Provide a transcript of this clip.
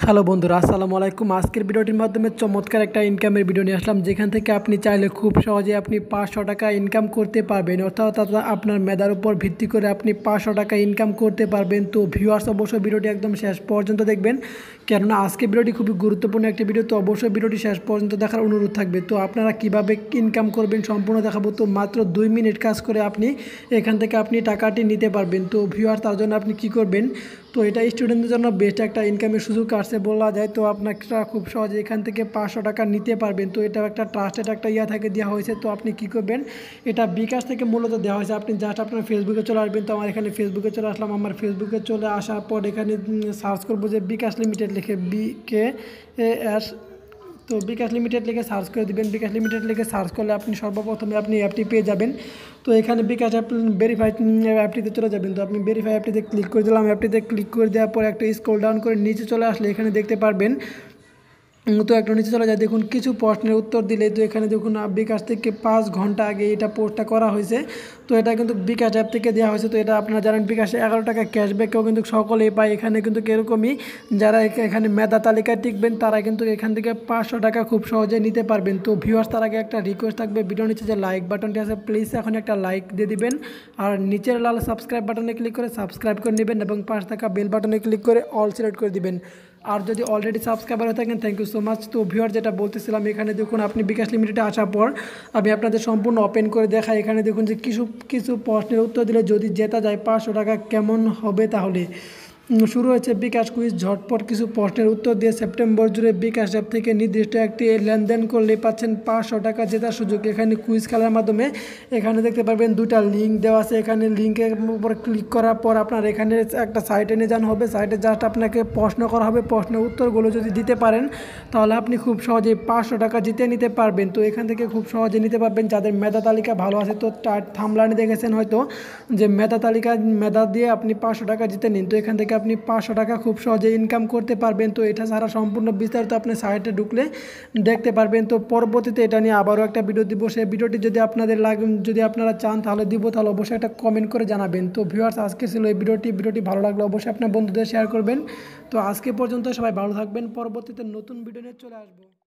Hello বন্ধুরা, আসসালামু আলাইকুম। আজকের ভিডিওটির মাধ্যমে চমৎকার একটা ইনকামের ভিডিও নিয়ে আসলাম, যেখান থেকে আপনি চাইলে খুব সহজে আপনি 500 টাকা ইনকাম করতে পারবেন। অর্থাৎ আপনার মেধার উপর ভিত্তি করে আপনি 500 টাকা ইনকাম করতে পারবেন। তো ভিউয়ার্স, অবশ্যই ভিডিওটি একদম শেষ পর্যন্ত দেখবেন, কেননা আজকে ভিডিওটি খুবই গুরুত্বপূর্ণ একটি ভিডিও। তো অবশ্যই ভিডিওটি শেষ পর্যন্ত দেখার অনুরোধ থাকবে। তো আপনারা কিভাবে ইনকাম করবেন সম্পূর্ণ দেখাবো। তো মাত্র 2 মিনিট কাজ করে আপনি এখান থেকে আপনি টাকাটি নিতে পারবেন। তো ভিউয়ার্স, তার জন্য আপনি কি করবেন, তো এটা স্টুডেন্টদের জন্য বেস্ট একটা ইনকামের সুযোগ আসছে বলা যায়। তো আপনারা খুব সহজে এখান থেকে 500 টাকা নিতে পারবেন। তো এটা একটা ট্রাস্টেড একটা থেকে দেওয়া হয়েছে। তো আপনি কি করবেন, এটা বিকাশ থেকে মূলত দেওয়া হয়েছে। আপনি জাস্ট আপনার ফেসবুকে চলে আসবেন। তো আমার এখানে ফেসবুকে চলে আসলাম। আমার ফেসবুকে চলে আসার পর এখানে সার্চ করবো যে বিকাশ লিমিটেড লিখে BKash। তো বিকাশ লিমিটেড লিখে সার্চ করে দিবেন। বিকাশ লিমিটেড লিখে সার্চ করলে আপনি সর্বপ্রথমে আপনি অ্যাপটি পেয়ে যাবেন। তো এখানে বিকাশ অ্যাপ ভেরিফাইড অ্যাপটিতে চলে যাবেন। তো আপনি ভেরিফাই অ্যাপটিতে ক্লিক করে দিলাম। অ্যাপটিতে ক্লিক করে দেওয়ার পর একটা স্ক্রল ডাউন করে নিচে চলে আসলে এখানে দেখতে পারবেন। তো একটু নিচে চলে যায়, দেখুন কিছু প্রশ্নের উত্তর দিলে। তো এখানে দেখুন বিকাশ থেকে 5 ঘন্টা আগে এটা পোস্টটা করা হয়েছে। তো এটা কিন্তু বিকাশ অ্যাপ থেকে দেওয়া হয়েছে। তো এটা আপনারা জানেন, বিকাশে 11 টাকা ক্যাশব্যাকও কিন্তু সকলেই পায়। এখানে কিন্তু এরকমই যারা এখানে মেধা তালিকায় টিকবেন তারা কিন্তু এখান থেকে 500 টাকা খুব সহজে নিতে পারবেন। তো ভিউয়ার্স, তার আগে একটা রিকোয়েস্ট থাকবে, ভিডিও নিচে যে লাইক বাটনটি আছে প্লিজ এখন একটা লাইক দিয়ে দিবেন। আর নিচের লাল সাবস্ক্রাইব বাটনে ক্লিক করে সাবস্ক্রাইব করে নেবেন এবং পাশে থাকা বেল বাটনে ক্লিক করে অল সিলেক্ট করে দিবেন। আর যদি অলরেডি সাবস্ক্রাইবার হয়ে থাকেন, থ্যাংক ইউ সো মাচ। তো ভিউয়ার, যেটা বলতেছিলাম, এখানে দেখুন আপনি বিকাশ লিমিটেডে আসার পর আমি আপনাদের সম্পূর্ণ ওপেন করে দেখাই। এখানে দেখুন যে কিছু প্রশ্নের উত্তর দিলে যদি জেতা যায় 500 টাকা কেমন হবে। তাহলে শুরু হয়েছে বিকাশ কুইজ। ঝটপট কিছু প্রশ্নের উত্তর দিয়ে সেপ্টেম্বর জুড়ে বিকাশ অ্যাপ থেকে নির্দিষ্ট একটি লেনদেন করলে পাচ্ছেন 500 টাকা জেতার সুযোগ। এখানে কুইজ খেলার মাধ্যমে এখানে দেখতে পারবেন দুটা লিঙ্ক দেওয়া আছে। এখানে লিঙ্কের উপর ক্লিক করার পর আপনার এখানে একটা সাইটে নিয়ে যান হবে। সাইটে জাস্ট আপনাকে প্রশ্ন করা হবে। প্রশ্নের উত্তরগুলো যদি দিতে পারেন তাহলে আপনি খুব সহজেই 500 টাকা জিতে নিতে পারবেন। তো এখান থেকে খুব সহজে নিতে পারবেন যাদের মেধা তালিকা ভালো আছে। তো থামলানে দেখেছেন হয়তো যে মেধা দিয়ে আপনি 500 টাকা জিতে নিন। তো এখান থেকে আপনি 500 টাকা খুব সহজে ইনকাম করতে পারবেন। তো এটা ছাড়া সম্পূর্ণ বিস্তারিত আপনি সাইটে ঢুকলে দেখতে পারবেন। তো পরবর্তীতে এটা নিয়ে আবারও একটা ভিডিও দিব। সেই ভিডিওটি যদি আপনাদের যদি আপনারা চান তাহলে দিব, তাহলে অবশ্যই একটা কমেন্ট করে জানাবেন। তো ভিউয়ার্স, আজকে ছিল এই ভিডিওটি ভালো লাগলে অবশ্যই আপনার বন্ধুদের শেয়ার করবেন। তো আজকে পর্যন্ত সবাই ভালো থাকবেন। পরবর্তীতে নতুন ভিডিও নিয়ে চলে আসবো।